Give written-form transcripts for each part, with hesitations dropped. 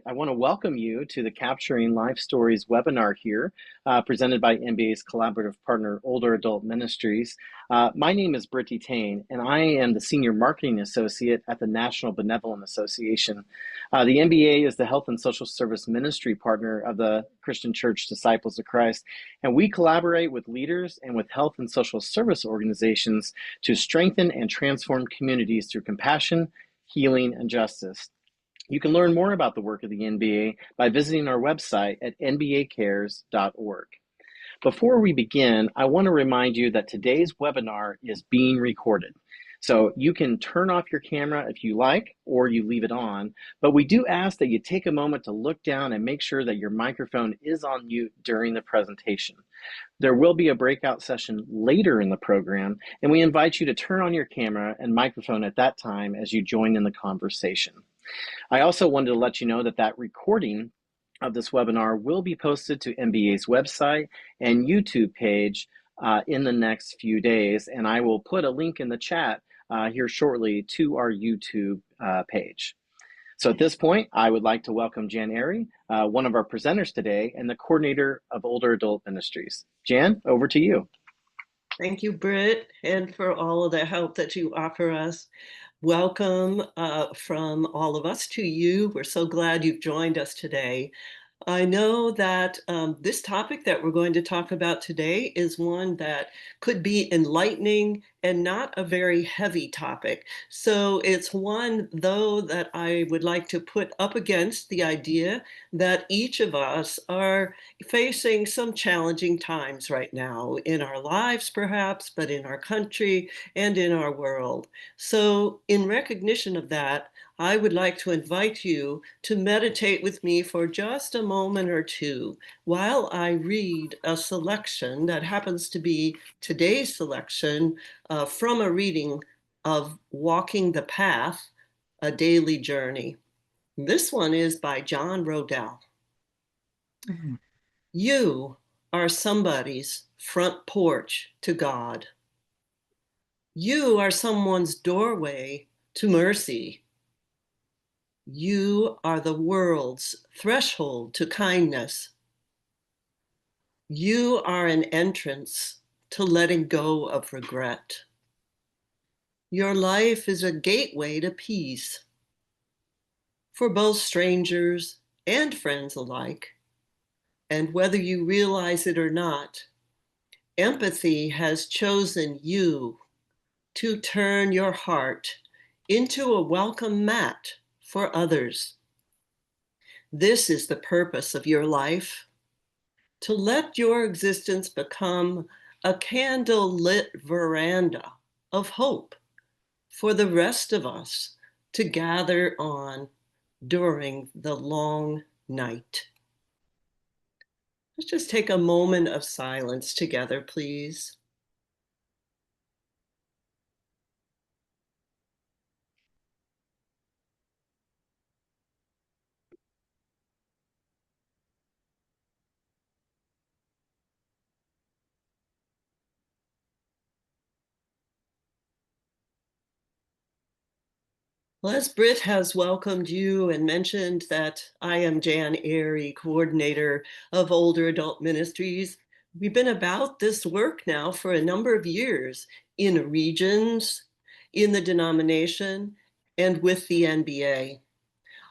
I want to welcome you to the Capturing Life Stories webinar here, presented by NBA's collaborative partner, Older Adult Ministries. My name is Brittany Tane, and I am the Senior Marketing Associate at the National Benevolent Association. The NBA is the Health and Social Service Ministry partner of the Christian Church Disciples of Christ, and we collaborate with leaders and with health and social service organizations to strengthen and transform communities through compassion, healing, and justice. You can learn more about the work of the NBA by visiting our website at nbacares.org. Before we begin, I want to remind you that today's webinar is being recorded. So you can turn off your camera if you like, or you leave it on, but we do ask that you take a moment to look down and make sure that your microphone is on mute during the presentation. There will be a breakout session later in the program, and we invite you to turn on your camera and microphone at that time as you join in the conversation. I also wanted to let you know that recording of this webinar will be posted to NBA's website and YouTube page in the next few days, and I will put a link in the chat here shortly to our YouTube page. So at this point, I would like to welcome Jan Aerie, one of our presenters today and the coordinator of Older Adult Ministries. Jan, over to you. Thank you, Britt, and for all of the help that you offer us. Welcome from all of us to you. We're so glad you've joined us today. I know that this topic that we're going to talk about today is one that could be enlightening and not a very heavy topic. So it's one, though, that I would like to put up against the idea that each of us are facing some challenging times right now in our lives, perhaps, but in our country and in our world. So in recognition of that, I would like to invite you to meditate with me for just a moment or two while I read a selection that happens to be today's selection from a reading of Walking the Path, A Daily Journey. This one is by Jan Aerie. You are somebody's front porch to God. You are someone's doorway to mercy. You are the world's threshold to kindness. You are an entrance to letting go of regret. Your life is a gateway to peace for both strangers and friends alike. And whether you realize it or not, empathy has chosen you to turn your heart into a welcome mat for others. This is the purpose of your life, to let your existence become a candle-lit veranda of hope for the rest of us to gather on during the long night. Let's just take a moment of silence together, please. Well, as Britt has welcomed you and mentioned that I am Jan Aerie, coordinator of Older Adult Ministries, we've been about this work now for a number of years in regions, in the denomination, and with the NBA.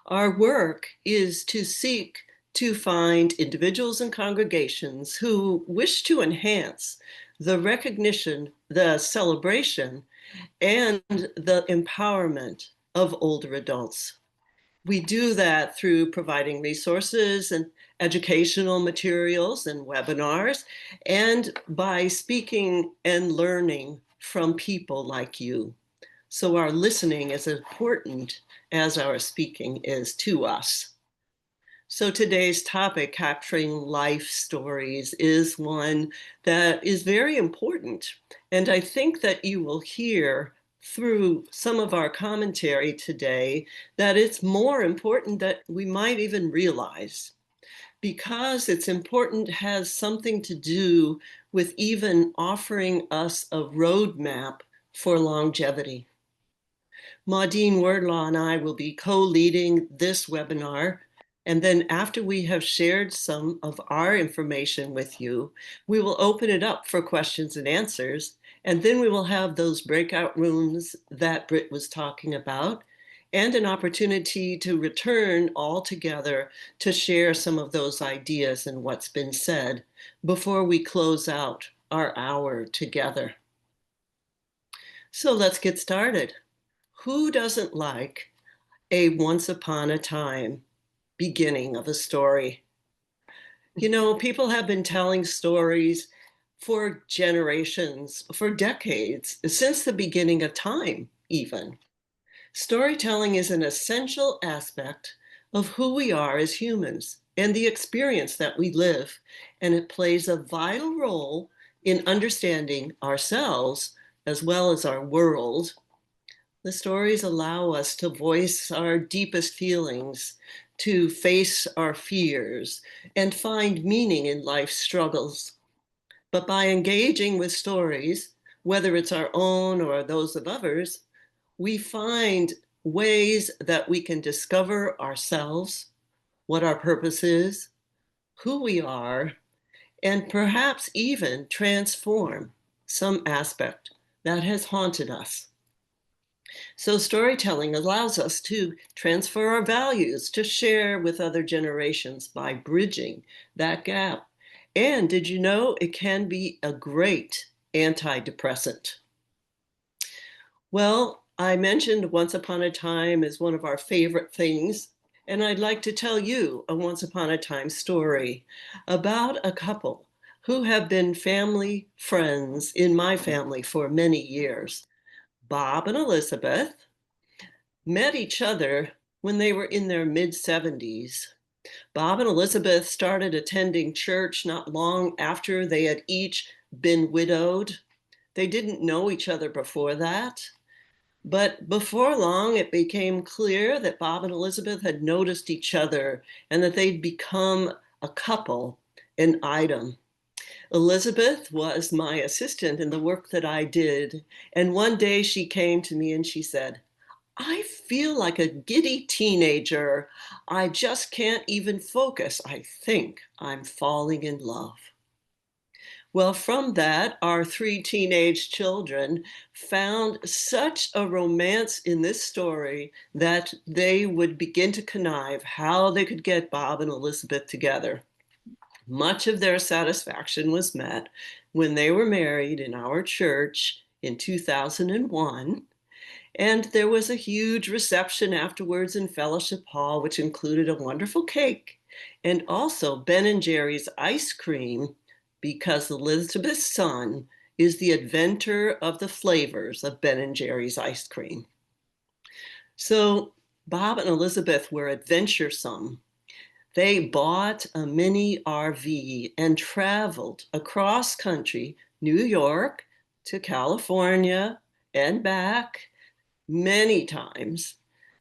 Our work is to seek to find individuals and congregations who wish to enhance the recognition, the celebration, and the empowerment of older adults. We do that through providing resources and educational materials and webinars, and by speaking and learning from people like you. So our listening is important as our speaking is to us. So today's topic, Capturing Life Stories, is one that is very important. And I think that you will hear through some of our commentary today that it's more important than we might even realize. Because it's important has something to do with even offering us a roadmap for longevity. Maudine Wordlaw and I will be co-leading this webinar. And then after we have shared some of our information with you, we will open it up for questions and answers. And then we will have those breakout rooms that Britt was talking about, and an opportunity to return all together to share some of those ideas and what's been said before we close out our hour together. So let's get started. Who doesn't like a once upon a time beginning of a story? You know, people have been telling stories for generations, for decades, since the beginning of time, even. Storytelling is an essential aspect of who we are as humans and the experience that we live, and it plays a vital role in understanding ourselves as well as our world. The stories allow us to voice our deepest feelings, to face our fears, and find meaning in life's struggles. But by engaging with stories, whether it's our own or those of others, we find ways that we can discover ourselves, what our purpose is, who we are, and perhaps even transform some aspect that has haunted us. So storytelling allows us to transfer our values, to share with other generations by bridging that gap. And did you know it can be a great antidepressant? Well, I mentioned Once Upon a Time is one of our favorite things, and I'd like to tell you a Once Upon a Time story about a couple who have been family friends in my family for many years. Bob and Elizabeth met each other when they were in their mid 70s. Bob and Elizabeth started attending church not long after they had each been widowed. They didn't know each other before that. But before long, it became clear that Bob and Elizabeth had noticed each other and that they'd become a couple, an item. Elizabeth was my assistant in the work that I did. And one day she came to me and she said, I feel like a giddy teenager. I just can't even focus. I think I'm falling in love. Well, from that, our three teenage children found such a romance in this story that they would begin to connive how they could get Bob and Elizabeth together. Much of their satisfaction was met when they were married in our church in 2001. And there was a huge reception afterwards in Fellowship Hall, which included a wonderful cake and also Ben and Jerry's ice cream, because Elizabeth's son is the inventor of the flavors of Ben and Jerry's ice cream. So Bob and Elizabeth were adventuresome. They bought a mini RV and traveled across country, New York to California and back many times.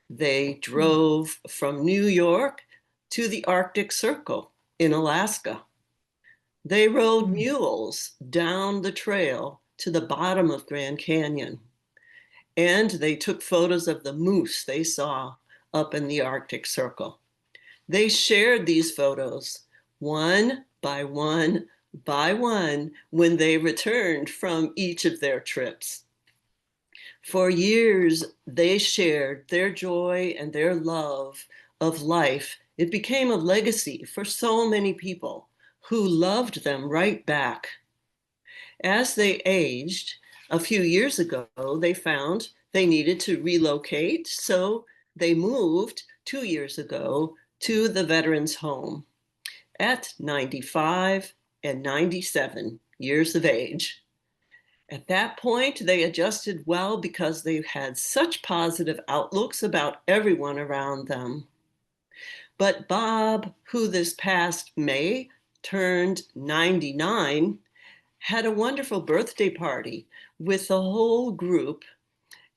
They drove from New York to the Arctic Circle in Alaska. They rode mules down the trail to the bottom of Grand Canyon. And they took photos of the moose they saw up in the Arctic Circle. They shared these photos one by one by one when they returned from each of their trips. For years, they shared their joy and their love of life. It became a legacy for so many people who loved them right back. As they aged, a few years ago, they found they needed to relocate, so they moved 2 years ago to the veterans home at 95 and 97 years of age. At that point, they adjusted well because they had such positive outlooks about everyone around them. But Bob, who this past May turned 99, had a wonderful birthday party with the whole group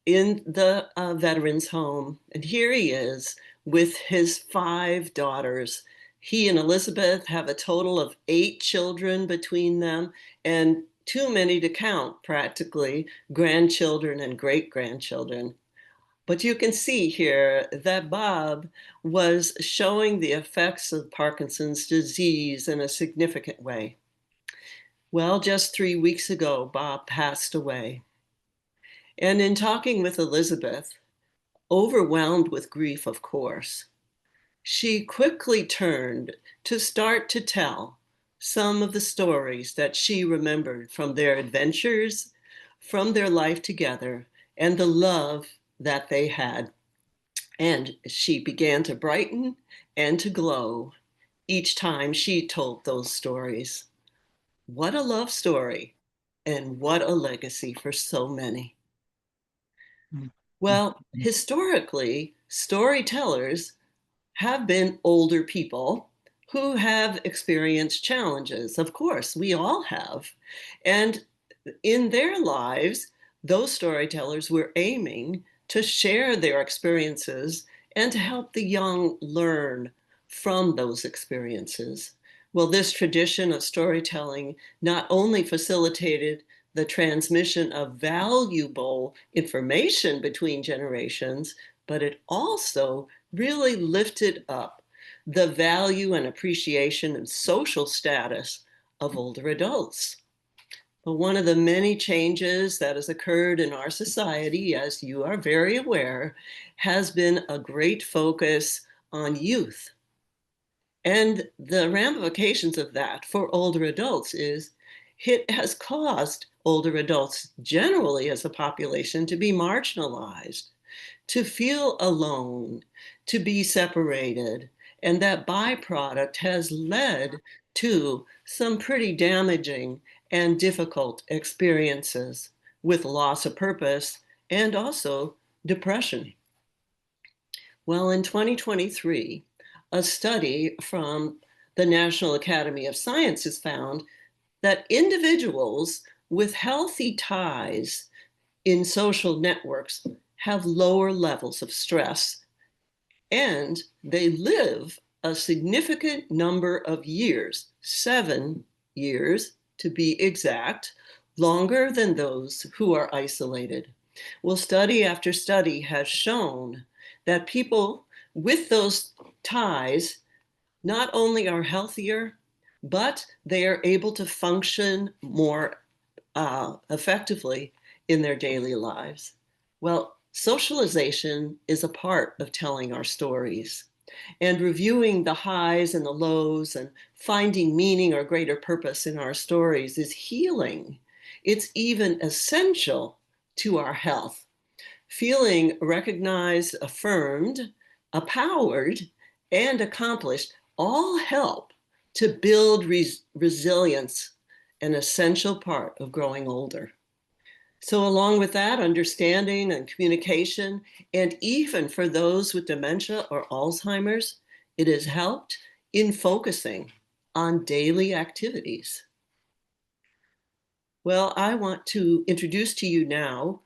in the veterans home. And here he is with his 5 daughters. He and Elizabeth have a total of 8 children between them, and too many to count, practically, grandchildren and great-grandchildren. But you can see here that Bob was showing the effects of Parkinson's disease in a significant way. Well, just 3 weeks ago, Bob passed away. And in talking with Elizabeth, overwhelmed with grief, of course, she quickly turned to start to tell some of the stories that she remembered from their adventures, from their life together, and the love that they had. And she began to brighten and to glow each time she told those stories. What a love story, and what a legacy for so many. Well, historically, storytellers have been older people who have experienced challenges. Of course, we all have. And in their lives, those storytellers were aiming to share their experiences and to help the young learn from those experiences. Well, this tradition of storytelling not only facilitated the transmission of valuable information between generations, but it also really lifted up the value and appreciation and social status of older adults. But one of the many changes that has occurred in our society, as you are very aware, has been a great focus on youth. And the ramifications of that for older adults is it has caused older adults generally as a population to be marginalized, to feel alone, to be separated. And that byproduct has led to some pretty damaging and difficult experiences with loss of purpose and also depression. Well, in 2023, a study from the National Academy of Sciences found that individuals with healthy ties in social networks have lower levels of stress, and they live a significant number of years, 7 years to be exact, longer than those who are isolated. Well, study after study has shown that people with those ties not only are healthier, but they are able to function more effectively in their daily lives. Well, socialization is a part of telling our stories, and reviewing the highs and the lows and finding meaning or greater purpose in our stories is healing. It's even essential to our health. Feeling recognized, affirmed, empowered, and accomplished all help to build resilience, an essential part of growing older. So along with that, understanding and communication, and even for those with dementia or Alzheimer's, it has helped in focusing on daily activities. Well, I want to introduce to you now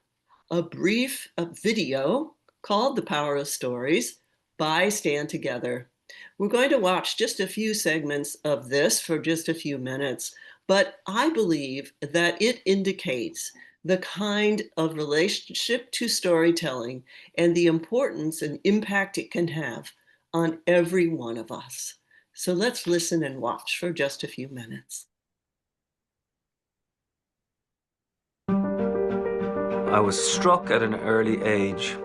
a brief video called The Power of Stories by Stand Together. We're going to watch just a few segments of this for just a few minutes, but I believe that it indicates the kind of relationship to storytelling and the importance and impact it can have on every one of us. So let's listen and watch for just a few minutes. I was struck at an early age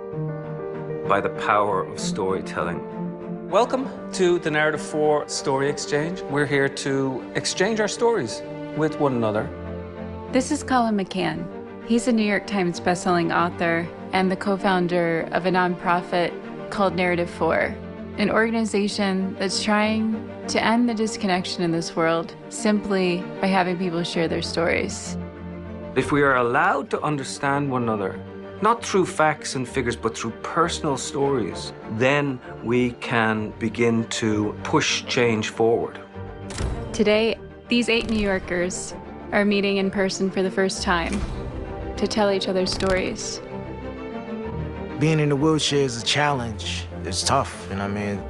by the power of storytelling. Welcome to the Narrative 4 Story Exchange. We're here to exchange our stories with one another. This is Colin McCann. He's a New York Times bestselling author and the co-founder of a nonprofit called Narrative 4, an organization that's trying to end the disconnection in this world simply by having people share their stories. If we are allowed to understand one another, not through facts and figures, but through personal stories, then we can begin to push change forward. Today, these 8 New Yorkers are meeting in person for the first time to tell each other stories. Being in a wheelchair is a challenge. It's tough, you know what I mean?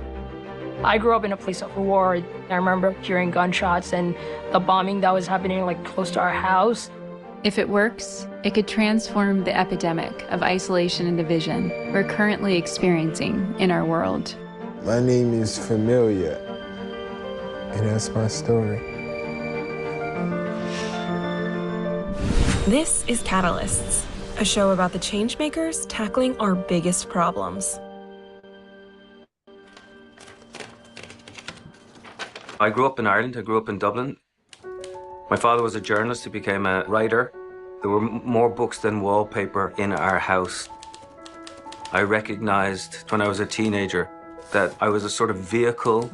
I grew up in a place of war. I remember hearing gunshots and the bombing that was happening like close to our house. If it works, it could transform the epidemic of isolation and division we're currently experiencing in our world. My name is Familia, and that's my story. This is Catalysts, a show about the changemakers tackling our biggest problems. I grew up in Ireland. I grew up in Dublin. My father was a journalist. He became a writer. There were more books than wallpaper in our house. I recognized when I was a teenager that I was a sort of vehicle,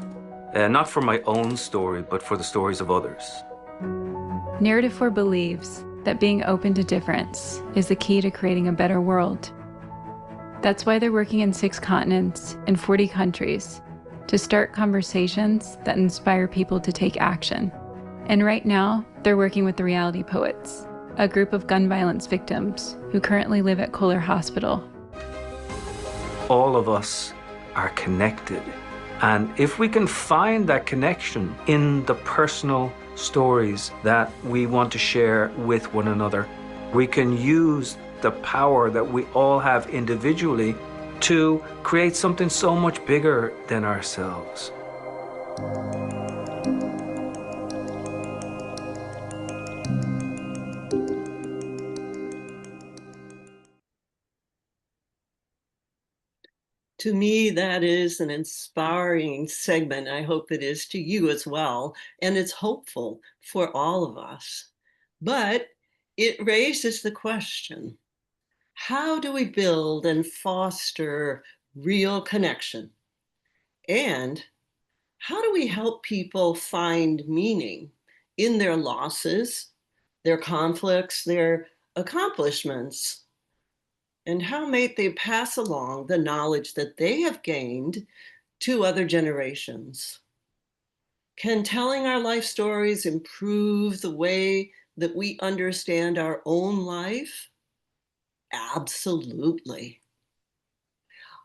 not for my own story, but for the stories of others. Narrative 4 believes that being open to difference is the key to creating a better world. That's why they're working in 6 continents in 40 countries to start conversations that inspire people to take action. And right now, they're working with the Reality Poets, a group of gun violence victims who currently live at Kohler Hospital. All of us are connected. And if we can find that connection in the personal stories that we want to share with one another, we can use the power that we all have individually to create something so much bigger than ourselves. To me, that is an inspiring segment. I hope it is to you as well. And it's hopeful for all of us. But it raises the question, how do we build and foster real connection? And how do we help people find meaning in their losses, their conflicts, their accomplishments? And how may they pass along the knowledge that they have gained to other generations? Can telling our life stories improve the way that we understand our own life? Absolutely.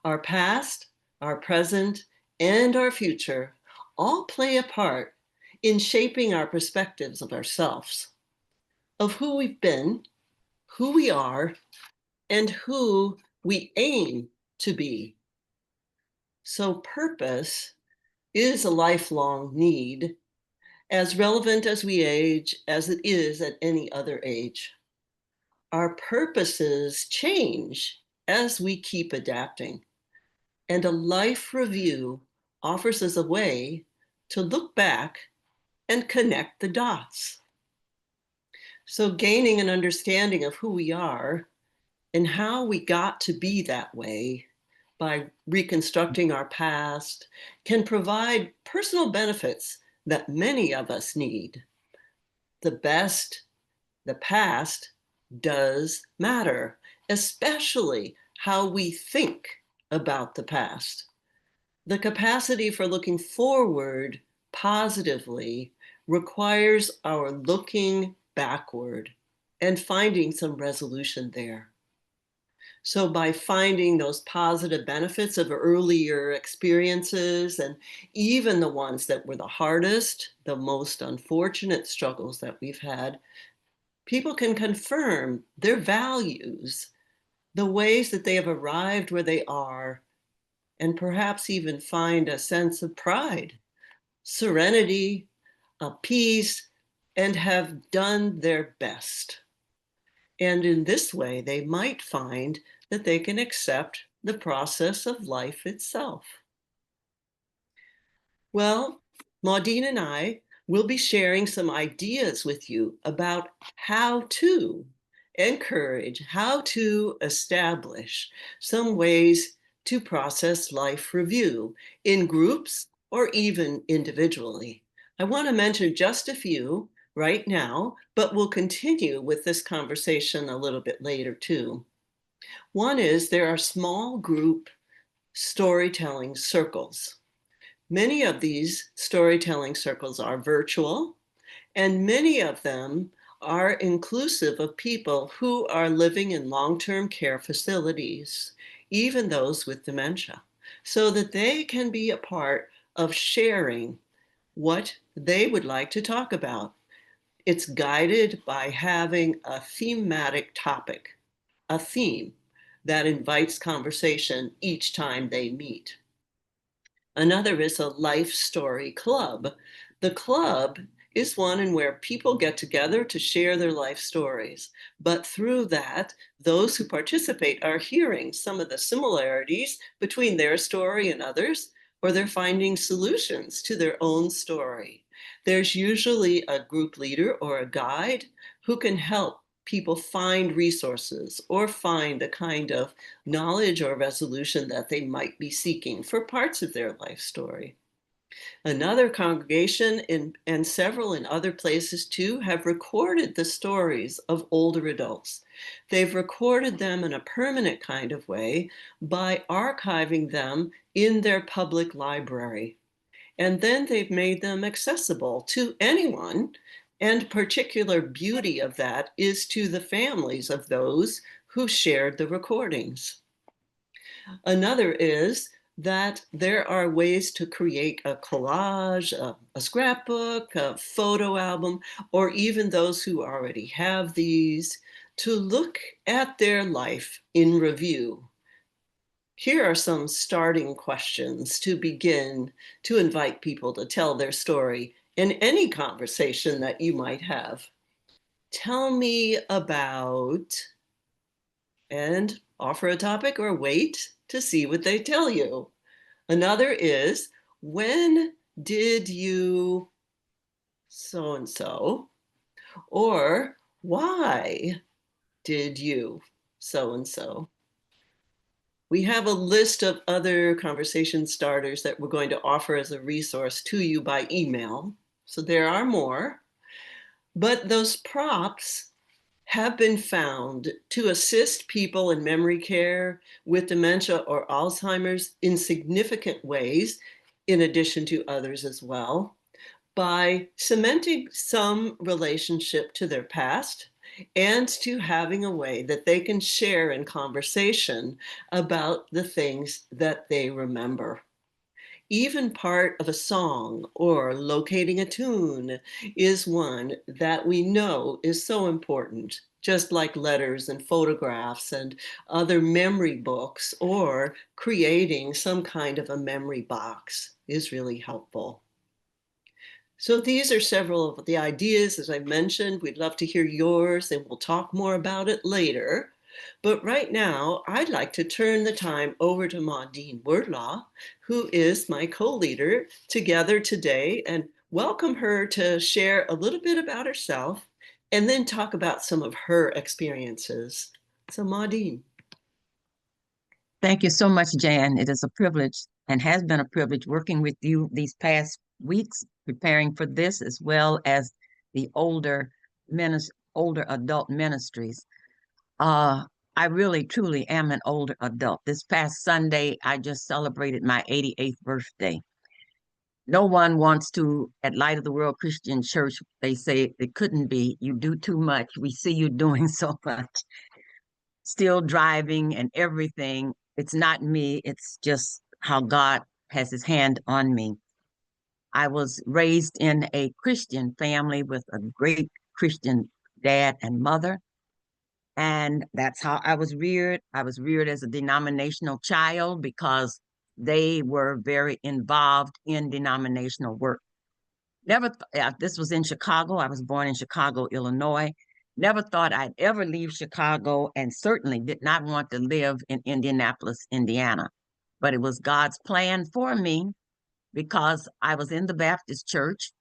Our past, our present, and our future all play a part in shaping our perspectives of ourselves, of who we've been, who we are, and who we aim to be. So purpose is a lifelong need, as relevant as we age as it is at any other age. Our purposes change as we keep adapting, and a life review offers us a way to look back and connect the dots. So gaining an understanding of who we are and how we got to be that way by reconstructing our past can provide personal benefits that many of us need. The past does matter, especially how we think about the past. The capacity for looking forward positively requires our looking backward and finding some resolution there. So by finding those positive benefits of earlier experiences, and even the ones that were the hardest, the most unfortunate struggles that we've had, people can confirm their values, the ways that they have arrived where they are, and perhaps even find a sense of pride, serenity, a peace, and have done their best. And in this way, they might find that they can accept the process of life itself. Well, Maudine and I will be sharing some ideas with you about how to encourage, how to establish some ways to process life review in groups or even individually. I want to mention just a few right now, but we'll continue with this conversation a little bit later too. One is there are small group storytelling circles. Many of these storytelling circles are virtual, and many of them are inclusive of people who are living in long-term care facilities, even those with dementia, so that they can be a part of sharing what they would like to talk about. It's guided by having a thematic topic, a theme that invites conversation each time they meet. Another is a life story club. The club is one in where people get together to share their life stories. But through that, those who participate are hearing some of the similarities between their story and others, or they're finding solutions to their own story. There's usually a group leader or a guide who can help people find resources or find the kind of knowledge or resolution that they might be seeking for parts of their life story. Another congregation and several in other places too have recorded the stories of older adults. They've recorded them in a permanent kind of way by archiving them in their public library. And then they've made them accessible to anyone. And particular beauty of that is to the families of those who shared the recordings. Another is that there are ways to create a collage, a scrapbook, a photo album, or even those who already have these, to look at their life in review. Here are some starting questions to begin to invite people to tell their story in any conversation that you might have. Tell me about, and offer a topic or wait to see what they tell you. Another is, when did you so-and-so? Or why did you so-and-so? We have a list of other conversation starters that we're going to offer as a resource to you by email. So there are more, but those props have been found to assist people in memory care with dementia or Alzheimer's in significant ways, in addition to others as well, by cementing some relationship to their past and to having a way that they can share in conversation about the things that they remember. Even part of a song or locating a tune is one that we know is so important, just like letters and photographs and other memory books, or creating some kind of a memory box is really helpful. So these are several of the ideas, as I mentioned. We'd love to hear yours, and we'll talk more about it later. But right now, I'd like to turn the time over to Maudine Wordlaw, who is my co-leader together today, and welcome her to share a little bit about herself and then talk about some of her experiences. So Maudine. Thank you so much, Jan. It is a privilege and has been a privilege working with you these past weeks, preparing for this, as well as the Older Adult Ministries. I really, truly am an older adult. This past Sunday, I just celebrated my 88th birthday. No one wants to, at Light of the World Christian Church, they say it couldn't be. You do too much. We see you doing so much. Still driving and everything. It's not me. It's just how God has his hand on me. I was raised in a Christian family with a great Christian dad and mother. And that's how I was reared. I was reared as a denominational child because they were very involved in denominational work. This was in Chicago. I was born in Chicago, Illinois. Never thought I'd ever leave Chicago, and certainly did not want to live in Indianapolis, Indiana. But it was God's plan for me because I was in the Baptist church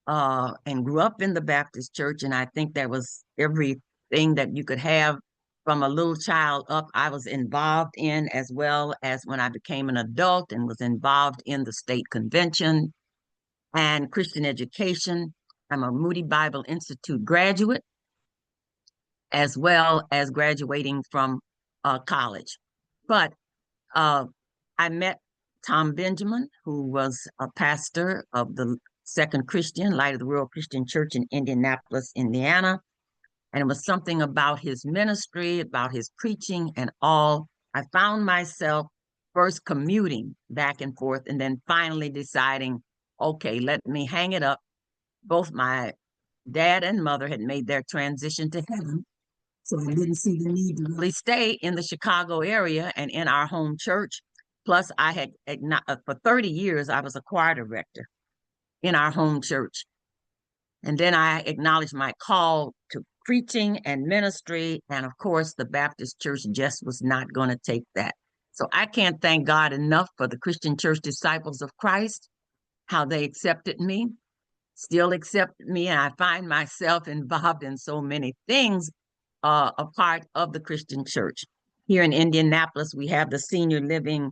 and grew up in the Baptist church. And I think there was everything that you could have from a little child up, I was involved in, as well as when I became an adult and was involved in the state convention and Christian education. I'm a Moody Bible Institute graduate, as well as graduating from college. But I met Tom Benjamin, who was a pastor of the Second Christian, Light of the World Christian Church in Indianapolis, Indiana. And it was something about his ministry, about his preaching and all. I found myself first commuting back and forth, and then finally deciding, okay, let me hang it up. Both my dad and mother had made their transition to heaven. So I didn't see the need to really stay in the Chicago area and in our home church. Plus, I had, for 30 years, I was a choir director in our home church. And then I acknowledged my call to preaching and ministry. And of course, the Baptist church just was not going to take that. So I can't thank God enough for the Christian Church Disciples of Christ, how they accepted me, still accept me. And I find myself involved in so many things, a part of the Christian church. Here in Indianapolis, we have the senior living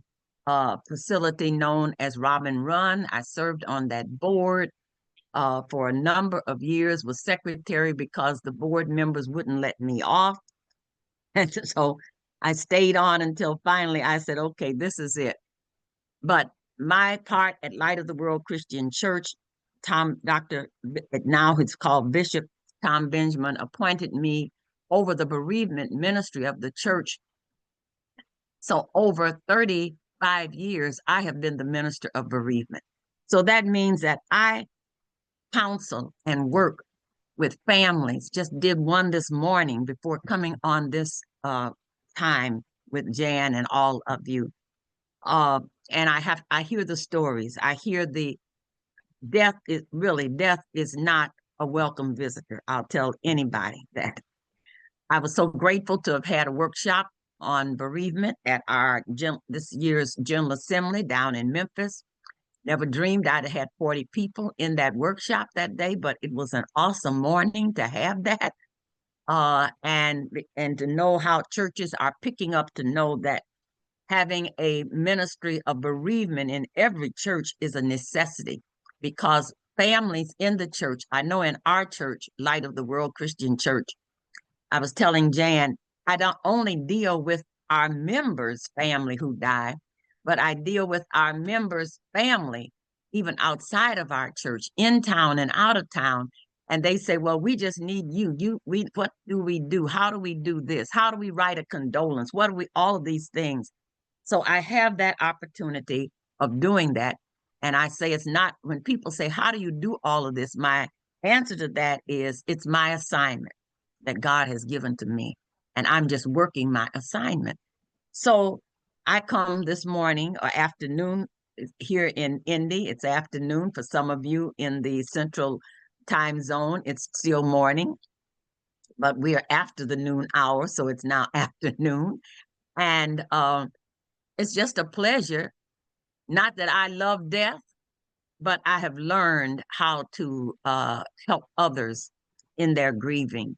facility known as Robin Run. I served on that board for a number of years, was secretary because the board members wouldn't let me off. And so I stayed on until finally I said, okay, this is it. But my part at Light of the World Christian Church, now it's called Bishop Tom Benjamin, appointed me over the bereavement ministry of the church. So over 35 years, I have been the minister of bereavement. So that means that I counsel and work with families. Just did one this morning before coming on this time with Jan and all of you. And I hear the stories. I hear the death is not a welcome visitor. I'll tell anybody that. I was so grateful to have had a workshop on bereavement at this year's General Assembly down in Memphis. Never dreamed I'd have had 40 people in that workshop that day, but it was an awesome morning to have that. And to know how churches are picking up to know that having a ministry of bereavement in every church is a necessity, because families in the church, I know in our church, Light of the World Christian Church, I was telling Jan, I don't only deal with our members' family who die, but I deal with our members' family, even outside of our church, in town and out of town. And they say, well, we just need you. What do we do? How do we do this? How do we write a condolence? All of these things. So I have that opportunity of doing that. And I say it's not, when people say, how do you do all of this? My answer to that is, it's my assignment that God has given to me. And I'm just working my assignment. So I come this morning or afternoon here in Indy. It's afternoon for some of you in the central time zone. It's still morning, but we are after the noon hour, so it's now afternoon. And it's just a pleasure. Not that I love death, but I have learned how to help others in their grieving.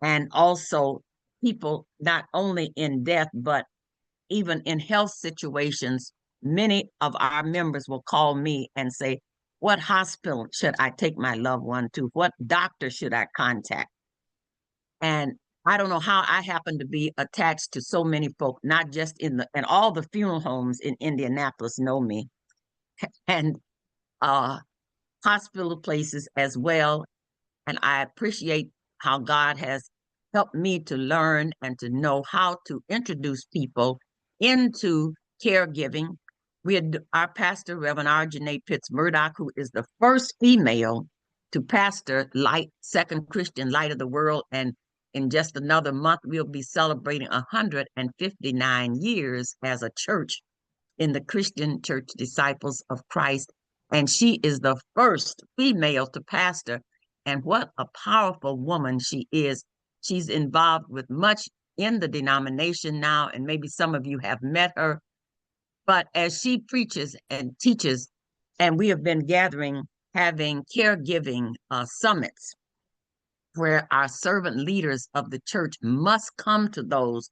And also people not only in death, but even in health situations. Many of our members will call me and say, what hospital should I take my loved one to? What doctor should I contact? And I don't know how I happen to be attached to so many folk, not just and all the funeral homes in Indianapolis know me, and hospital places as well. And I appreciate how God has helped me to learn and to know how to introduce people into caregiving. We had our pastor, Reverend R. Janae Pitts Murdoch, who is the first female to pastor Second Christian Light of the World. And in just another month, we'll be celebrating 159 years as a church in the Christian Church Disciples of Christ. And she is the first female to pastor. And what a powerful woman she is. She's involved with much in the denomination now, and maybe some of you have met her. But as she preaches and teaches, and we have been having caregiving summits where our servant leaders of the church must come to those.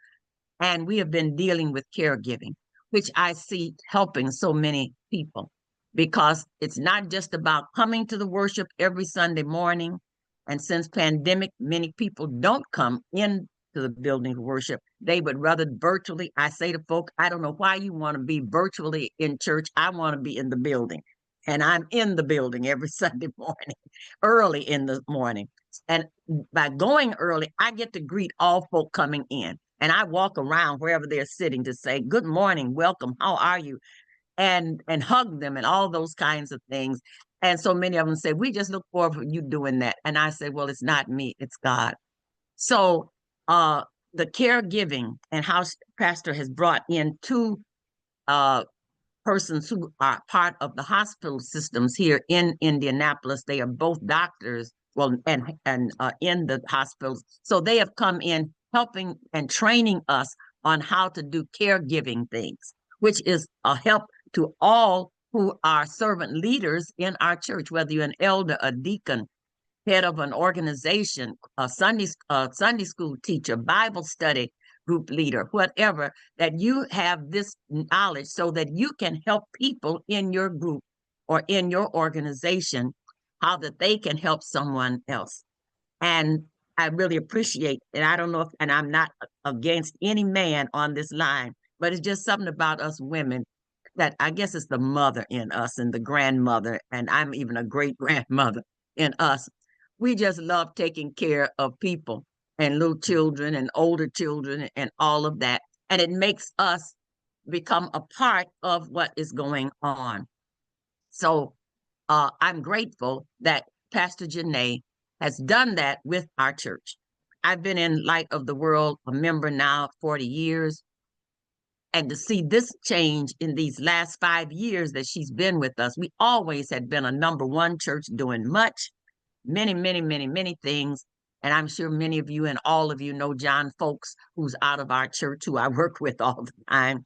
And we have been dealing with caregiving, which I see helping so many people, because it's not just about coming to the worship every Sunday morning. And since pandemic, many people don't come into the building to worship. They would rather virtually. I say to folk, I don't know why you want to be virtually in church. I want to be in the building. And I'm in the building every Sunday morning, early in the morning. And by going early, I get to greet all folk coming in. And I walk around wherever they're sitting to say, good morning, welcome, how are you? And hug them and all those kinds of things. And so many of them say, we just look forward to you doing that. And I say, well, it's not me, it's God. So the caregiving and how Pastor has brought in two persons who are part of the hospital systems here in Indianapolis. They are both doctors, well, and in the hospitals. So they have come in helping and training us on how to do caregiving things, which is a help to all who are servant leaders in our church, whether you're an elder, a deacon, head of an organization, a Sunday school teacher, Bible study group leader, whatever, that you have this knowledge so that you can help people in your group or in your organization, how that they can help someone else. And I really appreciate, and I don't know if, and I'm not against any man on this line, but it's just something about us women that I guess it's the mother in us and the grandmother, and I'm even a great grandmother in us. We just love taking care of people and little children and older children and all of that. And it makes us become a part of what is going on. So I'm grateful that Pastor Janae has done that with our church. I've been in Light of the World, a member now 40 years. And to see this change in these last 5 years that she's been with us, we always had been a #1 church doing many, many, many, many things. And I'm sure many of you and all of you know John Folks, who's out of our church, who I work with all the time,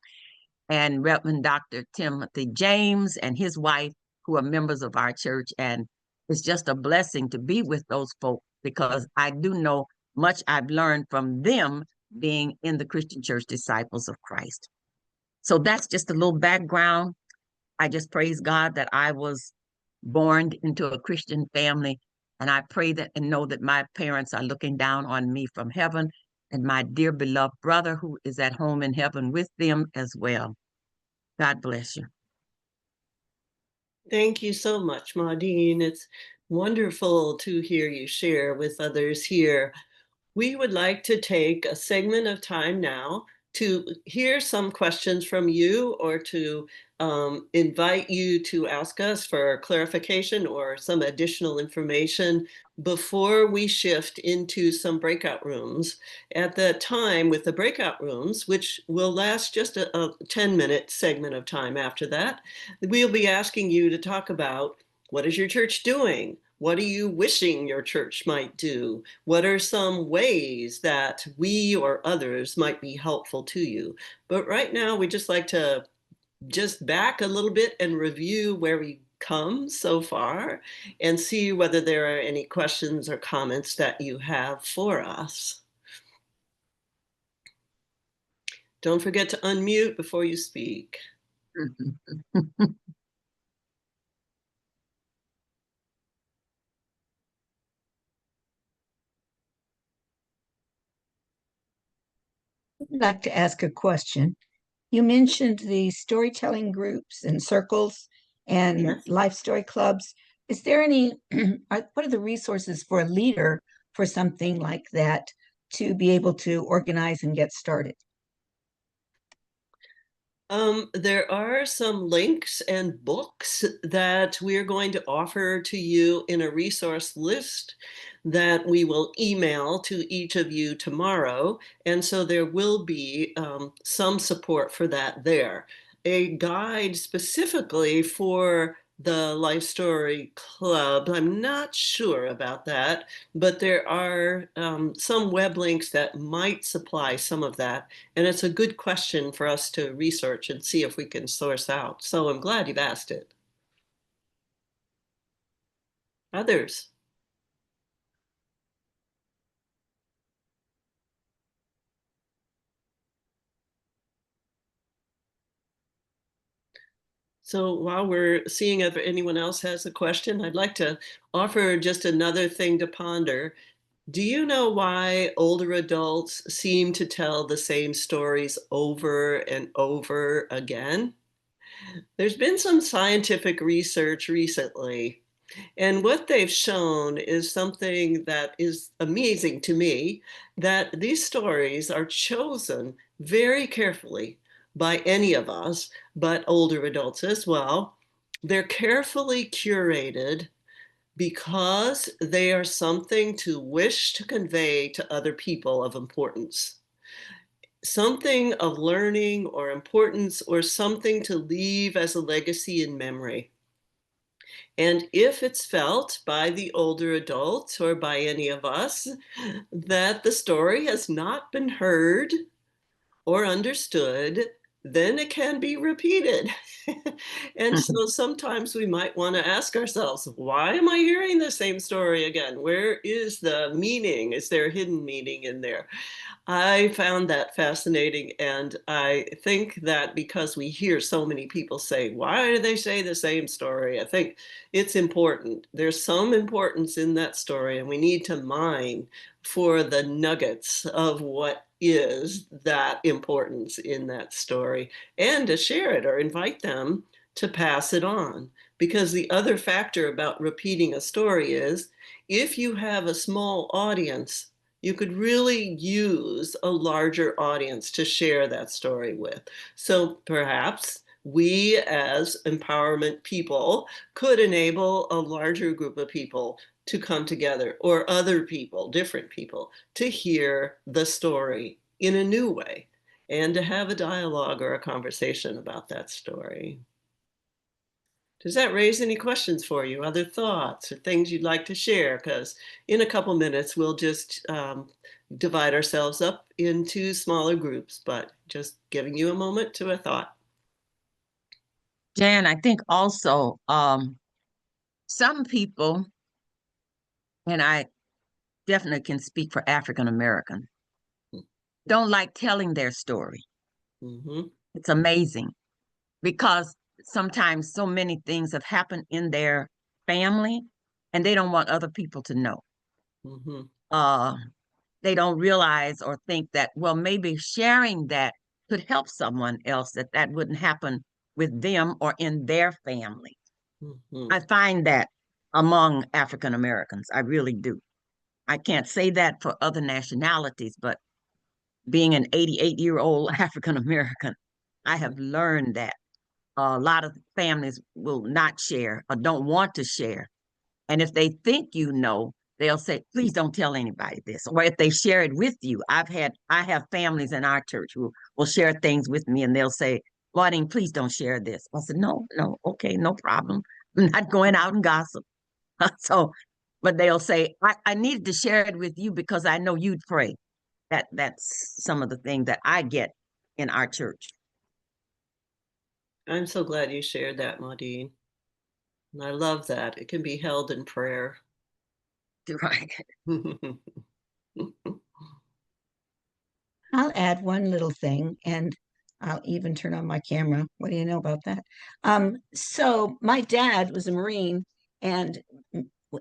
and Reverend Dr. Timothy James and his wife, who are members of our church. And it's just a blessing to be with those folks because I do know much I've learned from them being in the Christian Church Disciples of Christ. So that's just a little background. I just praise God that I was born into a Christian family. And I pray that and know that my parents are looking down on me from heaven, and my dear beloved brother who is at home in heaven with them as well. God bless you. Thank you so much, Maudine. It's wonderful to hear you share with others here. We would like to take a segment of time now to hear some questions from you or to invite you to ask us for clarification or some additional information before we shift into some breakout rooms. At the time with the breakout rooms, which will last just a 10-minute segment of time after that, we'll be asking you to talk about what is your church doing? What are you wishing your church might do? What are some ways that we or others might be helpful to you? But right now, we just like to just back a little bit and review where we come so far and see whether there are any questions or comments that you have for us. Don't forget to unmute before you speak. I'd like to ask a question. You mentioned the storytelling groups and circles and Yes. life story clubs. Is there any, what are the resources for a leader for something like that to be able to organize and get started? There are some links and books that we're going to offer to you in a resource list that we will email to each of you tomorrow. And so there will be some support for that there. A guide specifically for the Life Story Club, I'm not sure about that, but there are some web links that might supply some of that. And it's a good question for us to research and see if we can source out. So I'm glad you've asked it. Others? So while we're seeing if anyone else has a question, I'd like to offer just another thing to ponder. Do you know why older adults seem to tell the same stories over and over again? There's been some scientific research recently, and what they've shown is something that is amazing to me, that these stories are chosen very carefully by any of us, but older adults as well, They're carefully curated because they are something to wish to convey to other people of importance. Something of learning or importance, or something to leave as a legacy in memory. And if it's felt by the older adults or by any of us that the story has not been heard or understood, then it can be repeated. And so sometimes we might want to ask ourselves, why am I hearing the same story again? Where is the meaning? Is there a hidden meaning in there? I found that fascinating, and I think that because we hear so many people say, why do they say the same story? I think it's important. There's some importance in that story, and we need to mine for the nuggets of what is that importance in that story, and to share it or invite them to pass it on. Because the other factor about repeating a story is, if you have a small audience, you could really use a larger audience to share that story with. So perhaps we as empowerment people could enable a larger group of people to come together, or other people, different people, to hear the story in a new way and to have a dialogue or a conversation about that story. Does that raise any questions for you? Other thoughts or things you'd like to share? Because in a couple minutes, we'll just divide ourselves up into smaller groups, but just giving you a moment to a thought. Jan, I think also some people, and I definitely can speak for African American, don't like telling their story. Mm-hmm. It's amazing because sometimes so many things have happened in their family and they don't want other people to know. Mm-hmm. They don't realize or think that, well, maybe sharing that could help someone else, that wouldn't happen with them or in their family. Mm-hmm. I find that among African Americans, I really do. I can't say that for other nationalities, but being an 88-year-old African American, I have learned that a lot of families will not share or don't want to share. And if they think you know, they'll say, please don't tell anybody this. Or if they share it with you, I have families in our church who will share things with me and they'll say, Maudine, please don't share this. I said, no, okay, no problem. I'm not going out and gossip. So, but they'll say, I needed to share it with you because I know you'd pray. That's some of the things that I get in our church. I'm so glad you shared that, Maudine. And I love that. It can be held in prayer. Right. I'll add one little thing, and I'll even turn on my camera. What do you know about that? So my dad was a Marine, and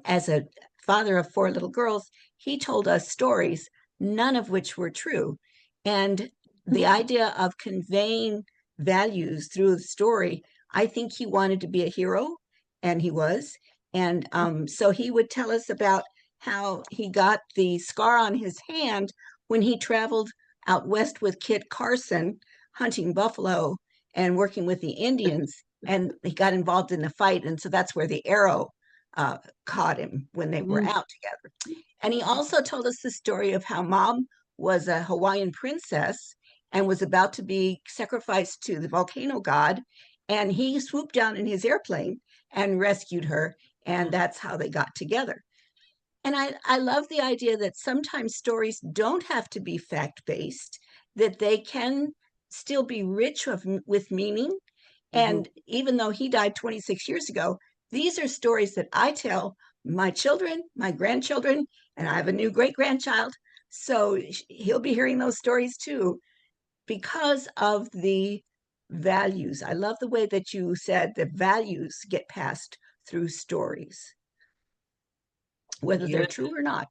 as a father of 4 little girls, he told us stories, none of which were true. And the idea of conveying values through the story, I think he wanted to be a hero, and he was. And so he would tell us about how he got the scar on his hand when he traveled out west with Kit Carson, hunting buffalo and working with the Indians. And he got involved in the fight. And so that's where the arrow caught him when they were out together. And he also told us the story of how Mom was a Hawaiian princess and was about to be sacrificed to the volcano god. And he swooped down in his airplane and rescued her. And that's how they got together. And I love the idea that sometimes stories don't have to be fact-based, that they can still be rich with meaning. And even though he died 26 years ago, these are stories that I tell my children, my grandchildren, and I have a new great-grandchild. So he'll be hearing those stories too, because of the values. I love the way that you said that values get passed through stories, whether they're true or not.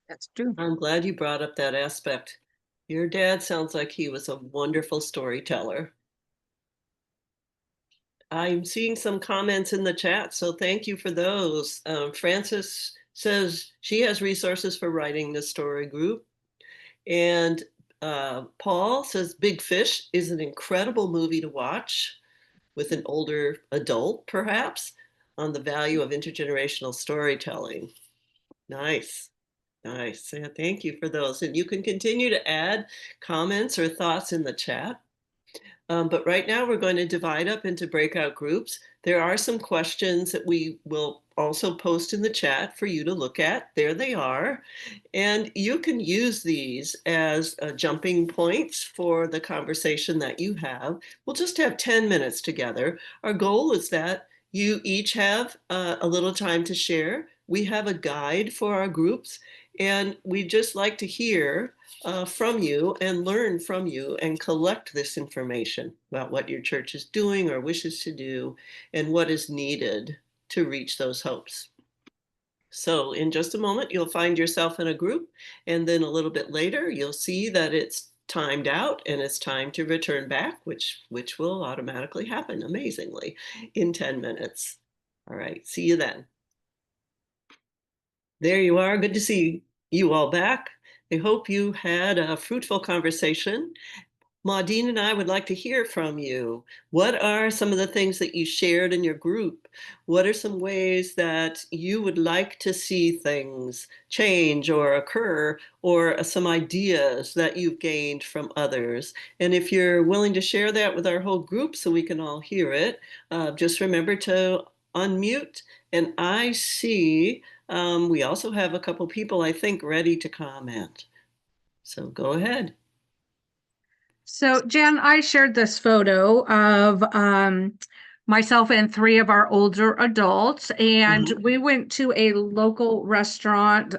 That's true. I'm glad you brought up that aspect. Your dad sounds like he was a wonderful storyteller. I'm seeing some comments in the chat, so thank you for those. Frances says she has resources for writing this story group. And Paul says Big Fish is an incredible movie to watch. with an older adult, perhaps, on the value of intergenerational storytelling. Nice. Nice. Yeah, thank you for those. And you can continue to add comments or thoughts in the chat. But right now we're going to divide up into breakout groups. There are some questions that we will also post in the chat for you to look at. There they are. And you can use these as jumping points for the conversation that you have. We'll just have 10 minutes together. Our goal is that you each have a little time to share. We have a guide for our groups, and we'd just like to hear from you and learn from you and collect this information about what your church is doing or wishes to do and what is needed to reach those hopes. So in just a moment, you'll find yourself in a group, and then a little bit later, you'll see that it's timed out and it's time to return back, which will automatically happen amazingly in 10 minutes. All right, see you then. There you are. Good to see you all back. I hope you had a fruitful conversation. Maudine and I would like to hear from you. What are some of the things that you shared in your group? What are some ways that you would like to see things change or occur, or some ideas that you've gained from others? And if you're willing to share that with our whole group so we can all hear it, just remember to unmute. And I see we also have a couple people, I think, ready to comment. So go ahead. So, Jan, I shared this photo of myself and 3 of our older adults, and we went to a local restaurant.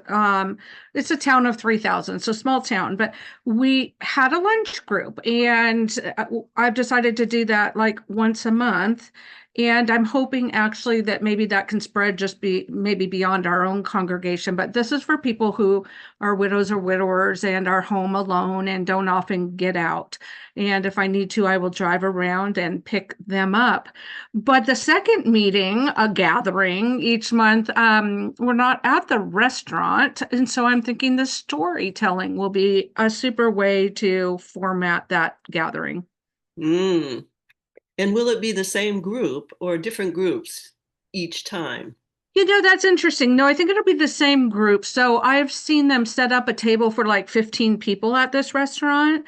It's a town of 3,000, so small town, but we had a lunch group, and I've decided to do that like once a month. And I'm hoping actually that maybe that can spread maybe beyond our own congregation. But this is for people who are widows or widowers and are home alone and don't often get out. And if I need to, I will drive around and pick them up. But the second meeting, a gathering each month, we're not at the restaurant. And so I'm thinking the storytelling will be a super way to format that gathering. And will it be the same group or different groups each time? You know, that's interesting. No, I think it'll be the same group. So I've seen them set up a table for like 15 people at this restaurant.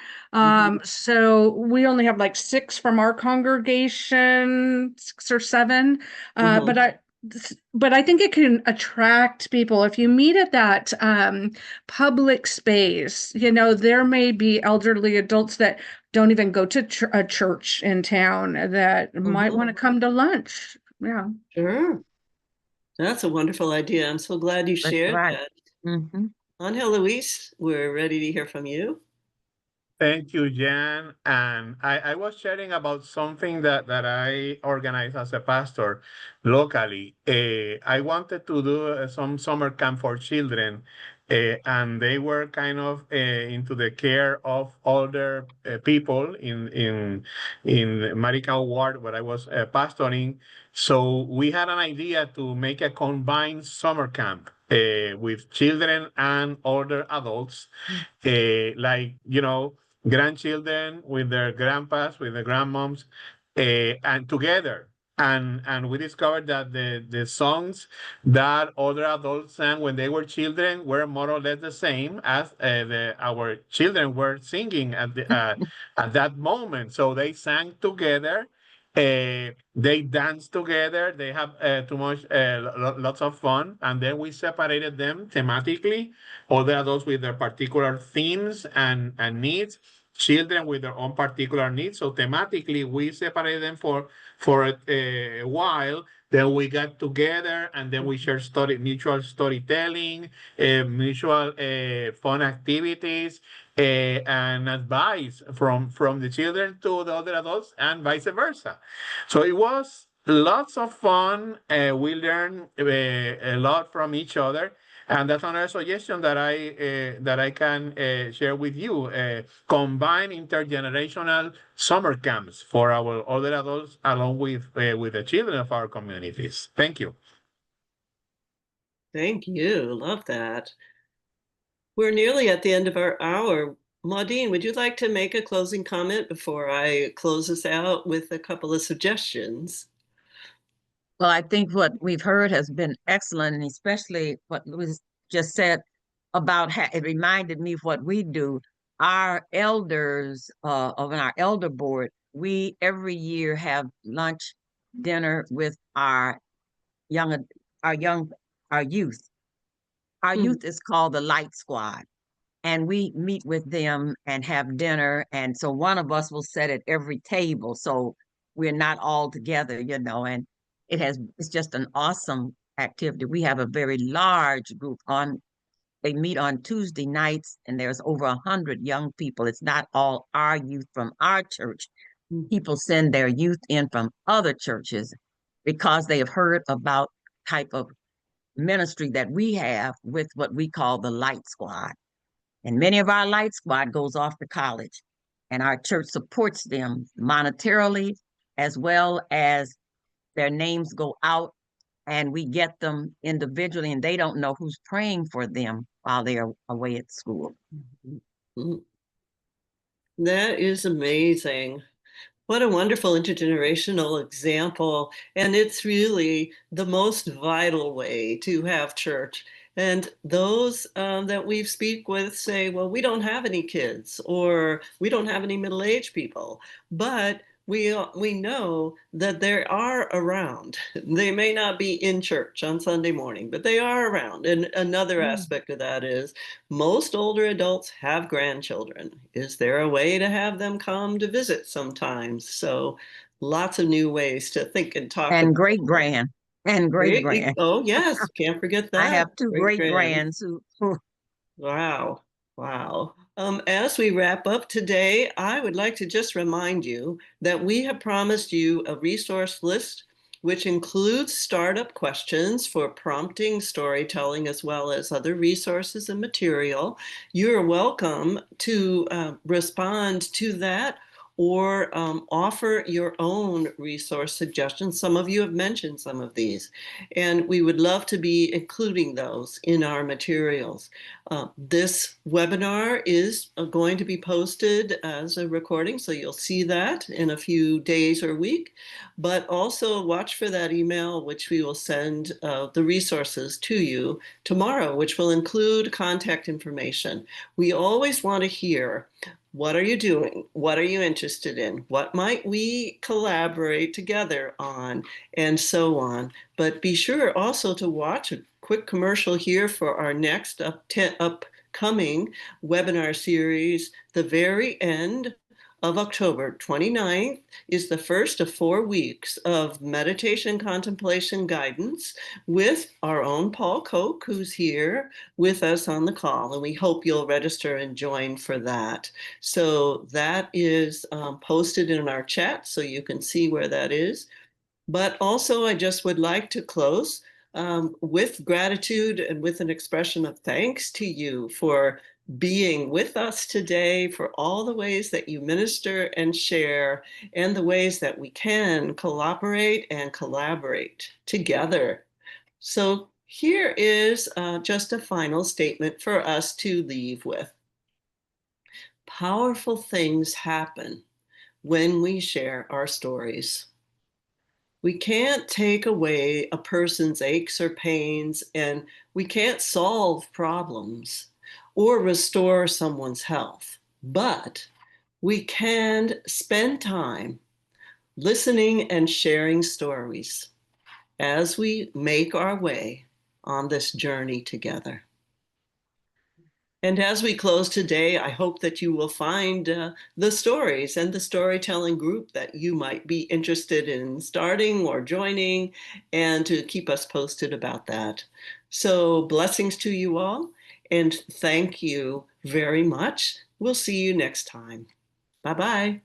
So we only have like 6 from our congregation, 6 or 7. But I think it can attract people. If you meet at that public space, you know, there may be elderly adults that don't even go to a church in town that might want to come to lunch. Yeah. Sure. That's a wonderful idea. I'm so glad you shared that. Angel Luis, we're ready to hear from you. Thank you, Jan. And I was sharing about something that I organized as a pastor locally. I wanted to do some summer camp for children, and they were kind of into the care of older people in Maricao Ward, where I was pastoring. So we had an idea to make a combined summer camp with children and older adults, like, you know, grandchildren with their grandpas, with their grandmoms, and together. And we discovered that the songs that older adults sang when they were children were more or less the same as our children were singing at that moment. So they sang together. They danced together. They have lots of fun. And then we separated them thematically, older adults with their particular themes and needs, children with their own particular needs. So thematically, we separated them for a while. Then we got together, and then we shared mutual storytelling, mutual fun activities, and advice from the children to the other adults, and vice versa. So it was lots of fun. We learned a lot from each other. And that's another suggestion that I can share with you. Combine intergenerational summer camps for our older adults, along with the children of our communities. Thank you. Thank you. Love that. We're nearly at the end of our hour. Maudine, would you like to make a closing comment before I close us out with a couple of suggestions? Well, I think what we've heard has been excellent, and especially what was just said about it reminded me of what we do. Our elders of our elder board, we every year have lunch, dinner with young, our young, our youth. Our youth is called the Light Squad, and we meet with them and have dinner. And so one of us will sit at every table, so we're not all together, and it's just an awesome activity. We have a very large group they meet on Tuesday nights, and there's over 100 young people. It's not all our youth from our church. People send their youth in from other churches because they have heard about type of ministry that we have with what we call the Light Squad. And many of our Light Squad goes off to college, and our church supports them monetarily, as well as their names go out, and we get them individually, and they don't know who's praying for them while they're away at school. That is amazing. What a wonderful intergenerational example. And it's really the most vital way to have church. And those that we speak with say, well, we don't have any kids or we don't have any middle-aged people, but we know that they are around. They may not be in church on Sunday morning, but they are around. And another aspect of that is most older adults have grandchildren. Is there a way to have them come to visit sometimes? So lots of new ways to think and talk and about. great grand and great grand. Oh yes, can't forget that. I have two great grands who Wow. Wow. As we wrap up today, I would like to just remind you that we have promised you a resource list, which includes startup questions for prompting storytelling, as well as other resources and material. You're welcome to respond to that or offer your own resource suggestions. Some of you have mentioned some of these, and we would love to be including those in our materials. This webinar is going to be posted as a recording, so you'll see that in a few days or week, but also watch for that email, which we will send the resources to you tomorrow, which will include contact information. We always want to hear, what are you doing? What are you interested in? What might we collaborate together on? And so on. But be sure also to watch a quick commercial here for our next upcoming webinar series. The very end of October 29th is the first of 4 weeks of meditation contemplation guidance with our own Paul Koch, who's here with us on the call, and we hope you'll register and join for that. So that is posted in our chat, so you can see where that is. But also, I just would like to close with gratitude and with an expression of thanks to you for being with us today, for all the ways that you minister and share, and the ways that we can cooperate and collaborate together. So here is just a final statement for us to leave with. Powerful things happen when we share our stories. We can't take away a person's aches or pains, and we can't solve problems or restore someone's health, but we can spend time listening and sharing stories as we make our way on this journey together. And as we close today, I hope that you will find the stories and the storytelling group that you might be interested in starting or joining, and to keep us posted about that. So blessings to you all, and thank you very much. We'll see you next time. Bye-bye.